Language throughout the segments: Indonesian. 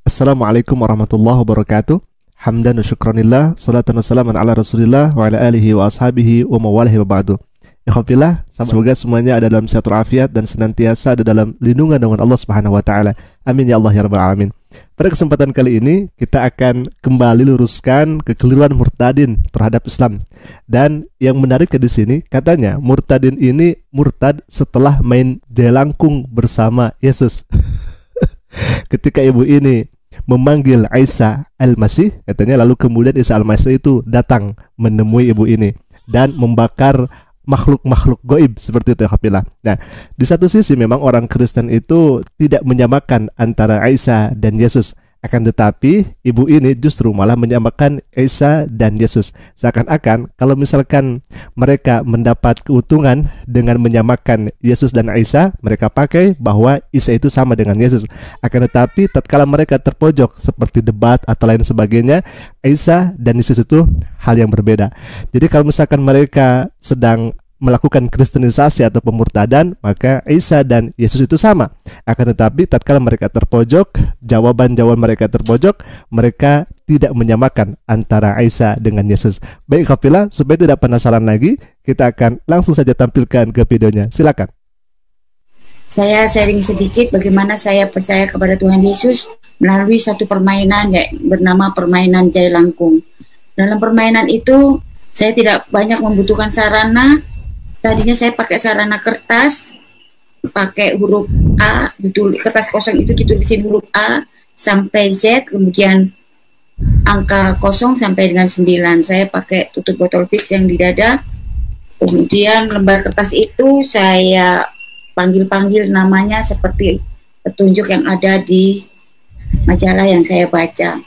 Assalamualaikum warahmatullahi wabarakatuh. Hamdan wa syukranillah, salatan wa salaman ala rasulillah wa ala alihi wa ashabihi wa mawalihi wa ba'du. Ikhwafillah, semoga semuanya ada dalam sehat walafiat dan senantiasa ada dalam lindungan dengan Allah Subhanahu wa taala. Amin ya Allah ya rabbal alamin. Pada kesempatan kali ini kita akan kembali luruskan kekeliruan murtadin terhadap Islam. Dan yang menarik di sini katanya murtadin ini murtad setelah main jelangkung bersama Yesus. Ketika ibu ini memanggil Isa Al-Masih, katanya lalu kemudian Isa Al-Masih itu datang menemui ibu ini dan membakar makhluk-makhluk goib seperti itu ya kafilah. Nah, di satu sisi memang orang Kristen itu tidak menyamakan antara Isa dan Yesus. Akan tetapi ibu ini justru malah menyamakan Isa dan Yesus. Seakan-akan kalau misalkan mereka mendapat keuntungan dengan menyamakan Yesus dan Isa, mereka pakai bahwa Isa itu sama dengan Yesus. Akan tetapi tatkala mereka terpojok seperti debat atau lain sebagainya, Isa dan Yesus itu hal yang berbeda. Jadi kalau misalkan mereka sedang melakukan kristenisasi atau pemurtadan, maka Isa dan Yesus itu sama. Akan tetapi tatkala mereka terpojok, jawaban-jawaban mereka terpojok, mereka tidak menyamakan antara Isa dengan Yesus. Baik kafilah, supaya tidak penasaran lagi, kita akan langsung saja tampilkan ke videonya. Silakan. Saya sharing sedikit bagaimana saya percaya kepada Tuhan Yesus melalui satu permainan bernama permainan Jailangkung. Dalam permainan itu saya tidak banyak membutuhkan sarana. Tadinya saya pakai sarana kertas, pakai huruf A, kertas kosong itu ditulisin huruf A sampai Z, kemudian angka 0 sampai dengan 9. Saya pakai tutup botol Vicks yang di dada. Kemudian lembar kertas itu saya panggil-panggil namanya seperti petunjuk yang ada di majalah yang saya baca.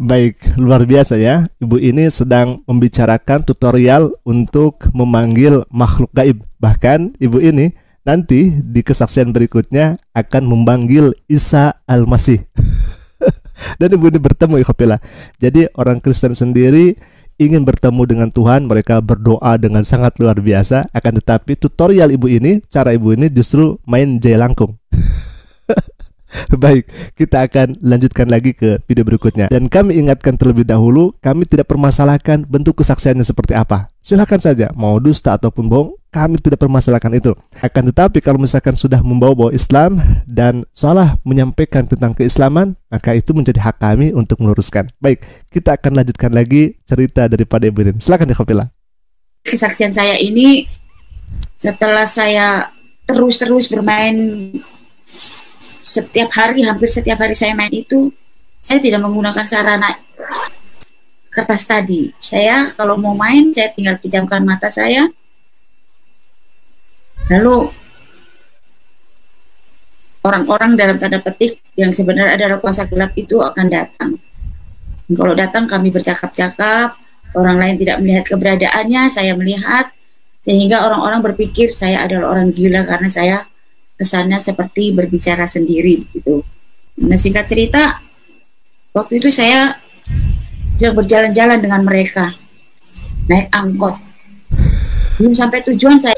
Baik, luar biasa ya. Ibu ini sedang membicarakan tutorial untuk memanggil makhluk gaib. Bahkan ibu ini nanti di kesaksian berikutnya akan memanggil Isa Al-Masih. Dan ibu ini bertemu ikhwatillah. Jadi orang Kristen sendiri ingin bertemu dengan Tuhan, mereka berdoa dengan sangat luar biasa. Akan tetapi tutorial ibu ini, cara ibu ini justru main jelangkung. Baik, kita akan lanjutkan lagi ke video berikutnya. Dan kami ingatkan terlebih dahulu, kami tidak permasalahkan bentuk kesaksiannya seperti apa. Silakan saja, mau dusta ataupun bohong, kami tidak permasalahkan itu. Akan tetapi kalau misalkan sudah membawa-bawa Islam dan salah menyampaikan tentang keislaman, maka itu menjadi hak kami untuk meluruskan. Baik, kita akan lanjutkan lagi cerita daripada ibu ini. Silakan ya Khafila. Kesaksian saya ini setelah saya terus bermain setiap hari, hampir setiap hari saya main itu, saya tidak menggunakan sarana kertas tadi. Saya kalau mau main, saya tinggal pejamkan mata saya, lalu orang-orang dalam tanda petik yang sebenarnya adalah kuasa gelap itu akan datang. Kalau datang kami bercakap-cakap, orang lain tidak melihat keberadaannya, saya melihat, sehingga orang-orang berpikir saya adalah orang gila karena saya kesannya seperti berbicara sendiri gitu. Nah, singkat cerita, waktu itu saya sedang berjalan-jalan dengan mereka, naik angkot. Belum sampai tujuan saya.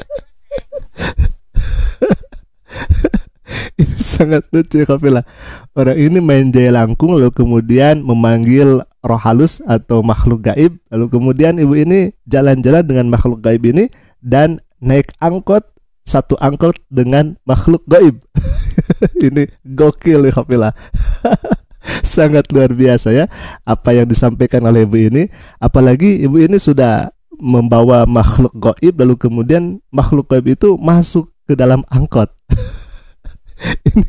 Ini sangat lucu ya kafilah. Orang ini main jelangkung lalu kemudian memanggil roh halus atau makhluk gaib. Lalu kemudian ibu ini jalan-jalan dengan makhluk gaib ini dan naik angkot, satu angkot dengan makhluk gaib. Ini gokil ya kafilah. Sangat luar biasa ya apa yang disampaikan oleh ibu ini. Apalagi ibu ini sudah membawa makhluk gaib, lalu kemudian makhluk gaib itu masuk ke dalam angkot. Ini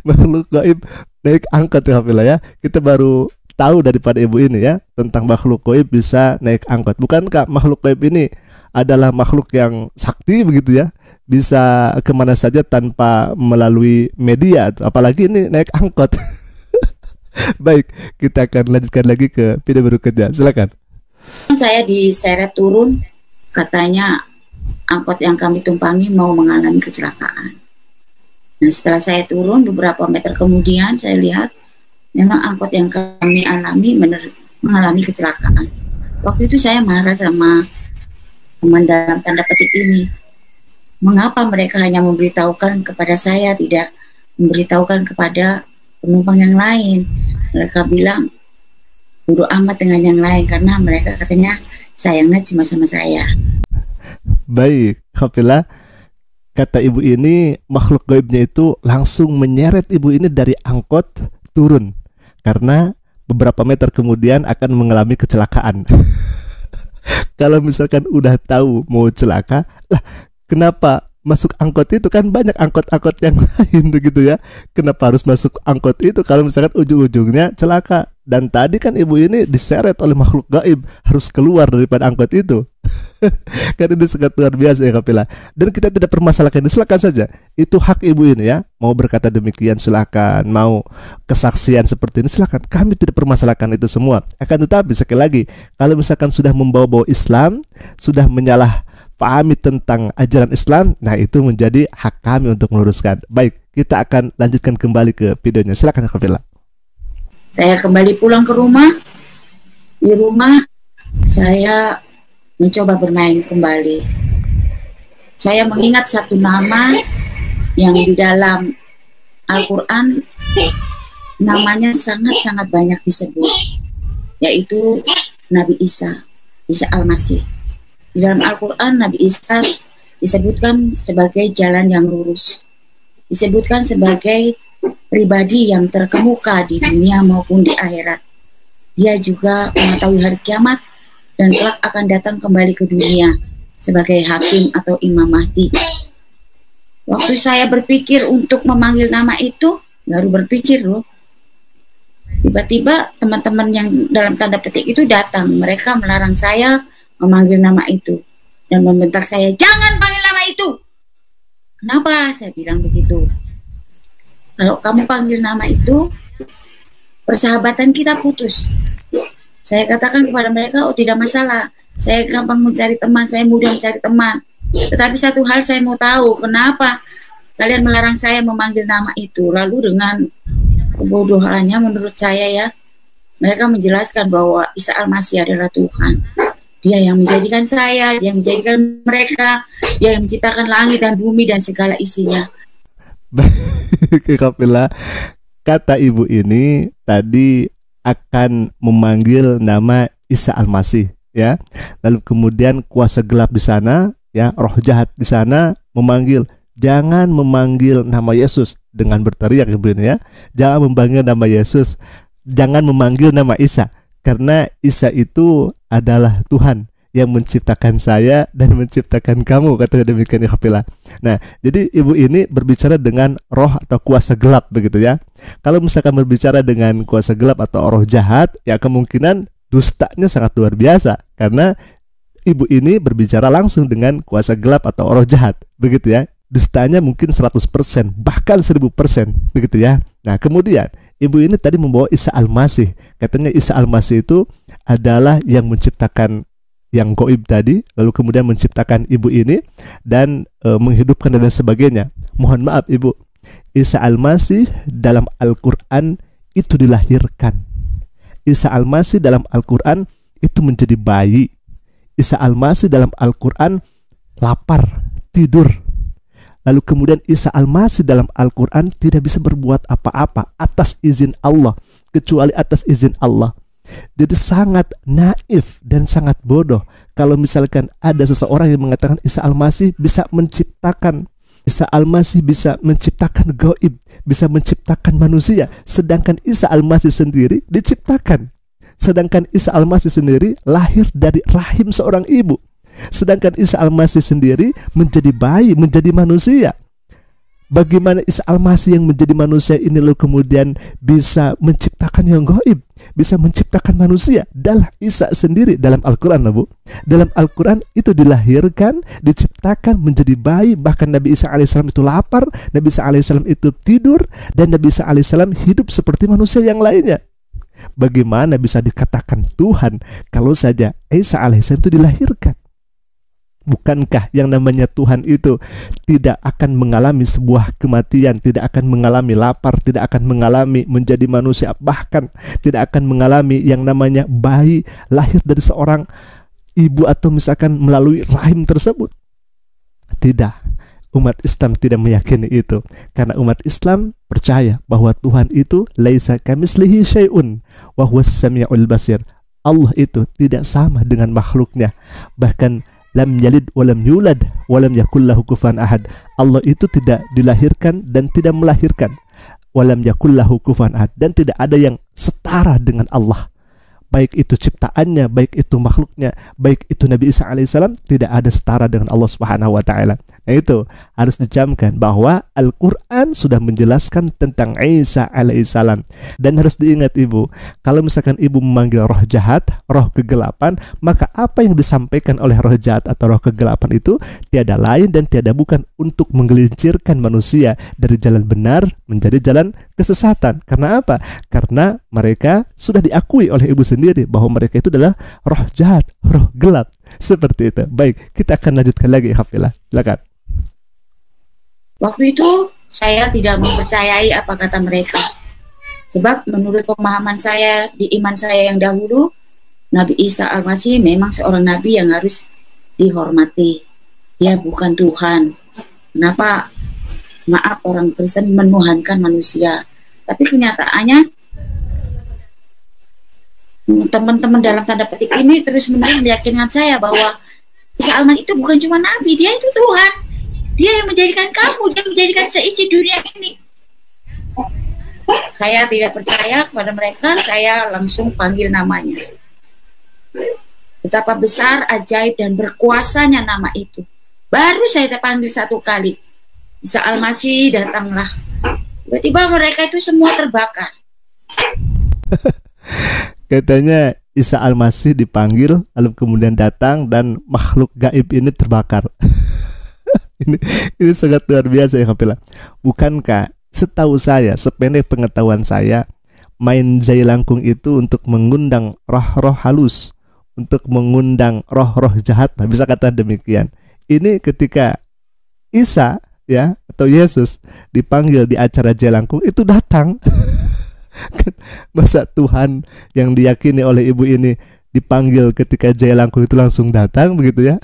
makhluk gaib naik angkot ya kafilah ya. Kita baru tahu daripada ibu ini ya tentang makhluk gaib bisa naik angkot. Bukankah makhluk gaib ini adalah makhluk yang sakti begitu ya, bisa kemana saja tanpa melalui media, apalagi ini naik angkot. Baik, kita akan lanjutkan lagi ke video berikutnya. Silakan. Saya diseret turun, katanya angkot yang kami tumpangi mau mengalami kecelakaan. Nah, setelah saya turun beberapa meter kemudian, saya lihat memang angkot yang kami alami mengalami kecelakaan. Waktu itu saya marah sama teman dalam tanda petik ini. Mengapa mereka hanya memberitahukan kepada saya, tidak memberitahukan kepada penumpang yang lain. Mereka bilang bodo amat dengan yang lain karena mereka katanya sayangnya cuma sama saya. Baik, Khafila, kata ibu ini makhluk gaibnya itu langsung menyeret ibu ini dari angkot turun karena beberapa meter kemudian akan mengalami kecelakaan. Kalau misalkan udah tahu mau celaka, lah kenapa masuk angkot itu, kan banyak angkot-angkot yang lain begitu ya. Kenapa harus masuk angkot itu kalau misalkan ujung-ujungnya celaka? Dan tadi kan ibu ini diseret oleh makhluk gaib, harus keluar daripada angkot itu. Kan ini sangat luar biasa ya Khafila. Dan kita tidak permasalahkan ini, silakan saja. Itu hak ibu ini ya. Mau berkata demikian silakan, mau kesaksian seperti ini silakan. Kami tidak permasalahkan itu semua. Akan tetapi sekali lagi, kalau misalkan sudah membawa-bawa Islam, sudah menyalah pahami tentang ajaran Islam, nah itu menjadi hak kami untuk meluruskan. Baik, kita akan lanjutkan kembali ke videonya. Silakan Khafila. Saya kembali pulang ke rumah. Di rumah saya mencoba bermain kembali. Saya mengingat satu nama yang di dalam Al-Quran namanya sangat-sangat banyak disebut, yaitu Nabi Isa Al-Masih. Di dalam Al-Quran Nabi Isa disebutkan sebagai jalan yang lurus, disebutkan sebagai pribadi yang terkemuka di dunia maupun di akhirat. Dia juga mengetahui hari kiamat dan kelak akan datang kembali ke dunia sebagai hakim atau Imam Mahdi. Waktu saya berpikir untuk memanggil nama itu, baru berpikir loh, tiba-tiba teman-teman yang dalam tanda petik itu datang. Mereka melarang saya memanggil nama itu dan membentak saya, jangan panggil nama itu. Kenapa? Saya bilang begitu. Kalau kamu panggil nama itu, persahabatan kita putus. Saya katakan kepada mereka, oh tidak masalah, saya gampang mencari teman, saya mudah mencari teman. Tetapi satu hal saya mau tahu, kenapa kalian melarang saya memanggil nama itu? Lalu dengan kebodohannya menurut saya ya, mereka menjelaskan bahwa Isa Al-Masih adalah Tuhan. Dia yang menjadikan saya, dia yang menjadikan mereka, dia yang menciptakan langit dan bumi dan segala isinya. Khafila, kata ibu ini tadi akan memanggil nama Isa Al-Masih ya. Lalu kemudian kuasa gelap di sana ya, roh jahat di sana memanggil, jangan memanggil nama Yesus, dengan berteriak ibu ini ya. Jangan memanggil nama Yesus, jangan memanggil nama Isa, karena Isa itu adalah Tuhan yang menciptakan saya dan menciptakan kamu, katanya demikian ya Khafila. Nah, jadi ibu ini berbicara dengan roh atau kuasa gelap begitu ya. Kalau misalkan berbicara dengan kuasa gelap atau roh jahat, ya kemungkinan dustanya sangat luar biasa, karena ibu ini berbicara langsung dengan kuasa gelap atau roh jahat begitu ya. Dustanya mungkin 100%, bahkan 1000% begitu ya. Nah, kemudian ibu ini tadi membawa Isa Al-Masih. Katanya Isa Al-Masih itu adalah yang menciptakan yang gaib tadi, lalu kemudian menciptakan ibu ini dan menghidupkan dan sebagainya. Mohon maaf ibu, Isa Al-Masih dalam Al-Quran itu dilahirkan. Isa Al-Masih dalam Al-Quran itu menjadi bayi. Isa Al-Masih dalam Al-Quran lapar, tidur. Lalu kemudian Isa Al-Masih dalam Al-Quran tidak bisa berbuat apa-apa atas izin Allah, kecuali atas izin Allah. Jadi sangat naif dan sangat bodoh kalau misalkan ada seseorang yang mengatakan Isa Al-Masih bisa menciptakan, Isa Al-Masih bisa menciptakan gaib, bisa menciptakan manusia, sedangkan Isa Al-Masih sendiri diciptakan. Sedangkan Isa Al-Masih sendiri lahir dari rahim seorang ibu. Sedangkan Isa Al-Masih sendiri menjadi bayi, menjadi manusia. Bagaimana Isa Al-Masih yang menjadi manusia ini lalu kemudian bisa menciptakan yang gaib, bisa menciptakan manusia? Adalah Isa sendiri dalam Al-Quran, Bu. Dalam Al-Quran itu dilahirkan, diciptakan menjadi bayi. Bahkan Nabi Isa alaihissalam itu lapar, Nabi Isa alaihissalam itu tidur, dan Nabi Isa alaihissalam hidup seperti manusia yang lainnya. Bagaimana bisa dikatakan Tuhan kalau saja Isa alaihissalam itu dilahirkan? Bukankah yang namanya Tuhan itu tidak akan mengalami sebuah kematian, tidak akan mengalami lapar, tidak akan mengalami menjadi manusia, bahkan tidak akan mengalami yang namanya bayi lahir dari seorang ibu atau misalkan melalui rahim tersebut? Tidak. Umat Islam tidak meyakini itu, karena umat Islam percaya bahwa Tuhan itu laisa kamitslihi syai'un wa huwas samiul basir. Allah itu tidak sama dengan makhluknya, bahkan lam yalid walam yulad walam yakul lahu kufuwan ahad. Allah itu tidak dilahirkan dan tidak melahirkan, walam yakul lahu kufuwan ahad, dan tidak ada yang setara dengan Allah, baik itu ciptaannya, baik itu makhluknya, baik itu Nabi Isa alaihissalam, tidak ada setara dengan Allah Subhanahu wa taala. Nah, itu harus dicamkan bahwa Al-Quran sudah menjelaskan tentang Isa alaihissalam. Dan harus diingat ibu, kalau misalkan ibu memanggil roh jahat, roh kegelapan, maka apa yang disampaikan oleh roh jahat atau roh kegelapan itu tiada lain dan tiada bukan untuk menggelincirkan manusia dari jalan benar menjadi jalan kesesatan. Karena apa? Karena mereka sudah diakui oleh ibu sendiri bahwa mereka itu adalah roh jahat, roh gelap. Seperti itu. Baik, kita akan lanjutkan lagi, Hafillah. Silakan. Waktu itu saya tidak mempercayai apa kata mereka. Sebab menurut pemahaman saya di iman saya yang dahulu, Nabi Isa Al-Masih memang seorang nabi yang harus dihormati. Dia bukan Tuhan. Kenapa? Maaf, orang Kristen menuhankan manusia. Tapi kenyataannya teman-teman dalam tanda petik ini terus-menerus meyakinkan saya bahwa Isa Al-Masih itu bukan cuma nabi, dia itu Tuhan. Dia yang menjadikan kamu, dia menjadikan seisi dunia ini. Saya tidak percaya kepada mereka, saya langsung panggil namanya. Betapa besar, ajaib, dan berkuasanya nama itu. Baru saya panggil satu kali, Isa Al-Masih datanglah. Tiba-tiba mereka itu semua terbakar. Katanya Isa Al-Masih dipanggil, lalu kemudian datang dan makhluk gaib ini terbakar. Ini sangat luar biasa ya Hafillah. Bukankah setahu saya, sependek pengetahuan saya, main jailangkung itu untuk mengundang roh-roh halus, untuk mengundang roh-roh jahat, nah, bisa kata demikian. Ini ketika Isa ya atau Yesus dipanggil di acara jailangkung itu datang. Masa Tuhan yang diyakini oleh ibu ini dipanggil ketika jailangkung itu langsung datang begitu ya?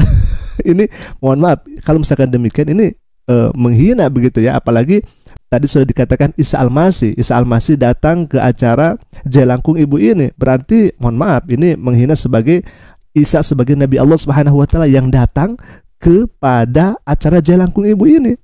Ini mohon maaf kalau misalkan demikian ini menghina begitu ya, apalagi tadi sudah dikatakan Isa Al-Masih datang ke acara jailangkung ibu ini, berarti mohon maaf ini menghina sebagai Isa sebagai Nabi Allah Subhanahu wa taala yang datang kepada acara jailangkung ibu ini.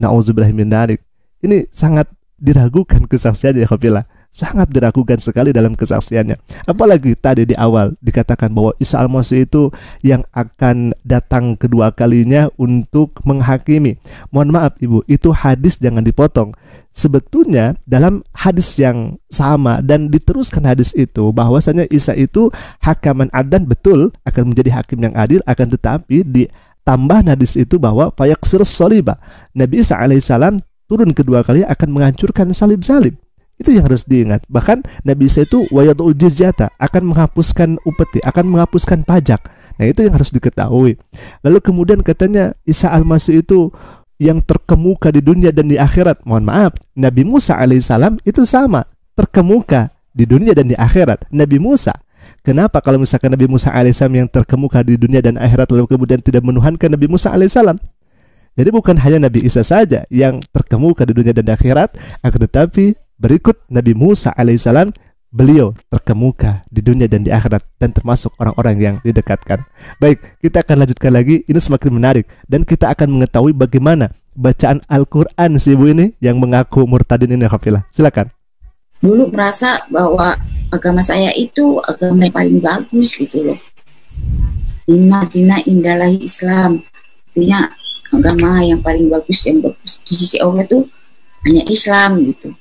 Nauzubillah min dzalik. Ini sangat diragukan kesaksiannya ya Hafillah. Sangat diragukan sekali dalam kesaksiannya. Apalagi tadi di awal dikatakan bahwa Isa Al-Masih itu yang akan datang kedua kalinya untuk menghakimi. Mohon maaf ibu, itu hadis jangan dipotong. Sebetulnya dalam hadis yang sama dan diteruskan hadis itu bahwasanya Isa itu hakaman adlan, betul akan menjadi hakim yang adil, akan tetapi ditambah hadis itu bahwa fayaksir soliba, Nabi Isa alaihissalam turun kedua kali akan menghancurkan salib-salib. Itu yang harus diingat. Bahkan Nabi Isa itu wayadul jizyata, akan menghapuskan upeti, akan menghapuskan pajak. Nah, itu yang harus diketahui. Lalu kemudian katanya Isa Al-Masih itu yang terkemuka di dunia dan di akhirat. Mohon maaf, Nabi Musa alaihissalam itu sama, terkemuka di dunia dan di akhirat. Nabi Musa, kenapa kalau misalkan Nabi Musa alaihissalam yang terkemuka di dunia dan akhirat lalu kemudian tidak menuhankan Nabi Musa alaihissalam? Jadi bukan hanya Nabi Isa saja yang terkemuka di dunia dan di akhirat, akan tetapi berikut Nabi Musa alaihissalam, beliau terkemuka di dunia dan di akhirat dan termasuk orang-orang yang didekatkan. Baik, kita akan lanjutkan lagi. Ini semakin menarik dan kita akan mengetahui bagaimana bacaan Al-Quran si ibu ini yang mengaku murtadin ini. Hafillah, silakan. Dulu merasa bahwa agama saya itu agama yang paling bagus gitu loh. Dina indallahi Islam, artinya agama yang paling bagus, yang bagus di sisi Allah tuh hanya Islam gitu.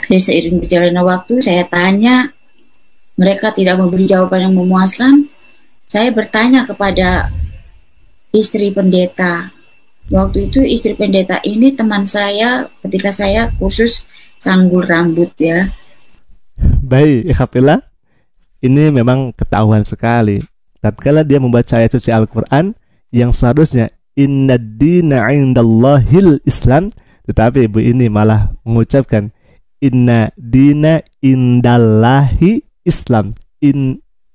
Jadi seiring berjalannya waktu, saya tanya, mereka tidak memberi jawaban yang memuaskan. Saya bertanya kepada istri pendeta. Waktu itu istri pendeta ini teman saya ketika saya kursus sanggul rambut ya. Baik, Hafillah, ini memang ketahuan sekali. Tatkala dia membaca ayat suci Al-Quran yang seharusnya inna dina indallahil Islam, tetapi ibu ini malah mengucapkan inna dina indallahi Islam,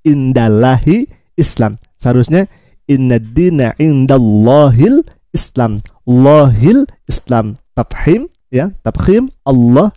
indallahi Islam. Seharusnya inna dina indallahil Islam, Allahil Islam, tafhim ya, tafkhim Allah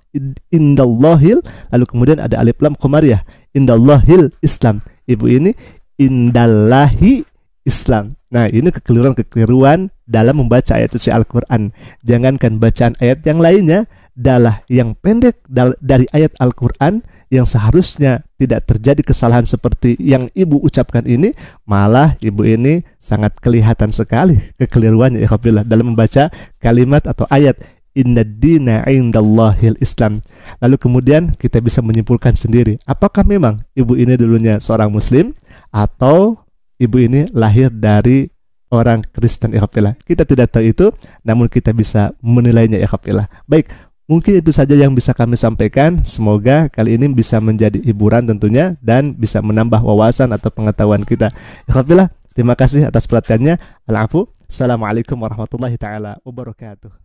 indallahil, lalu kemudian ada alif lam qamariyah, indallahil Islam. Ibu ini indallahi Islam. Nah, ini kekeliruan dalam membaca ayat suci Al-Qur'an. Jangankan bacaan ayat yang lainnya, adalah yang pendek dari ayat Al-Qur'an yang seharusnya tidak terjadi kesalahan seperti yang ibu ucapkan ini, malah ibu ini sangat kelihatan sekali kekeliruannya ya dalam membaca kalimat atau ayat Innad dina indallahil Islam. Lalu kemudian kita bisa menyimpulkan sendiri, apakah memang ibu ini dulunya seorang muslim atau ibu ini lahir dari orang Kristen ikhwafillah. Kita tidak tahu itu, namun kita bisa menilainya ikhwafillah. Baik, mungkin itu saja yang bisa kami sampaikan. Semoga kali ini bisa menjadi hiburan tentunya dan bisa menambah wawasan atau pengetahuan kita ikhwafillah. Terima kasih atas perhatiannya. Al-afu. Assalamualaikum warahmatullahi taala wabarakatuh.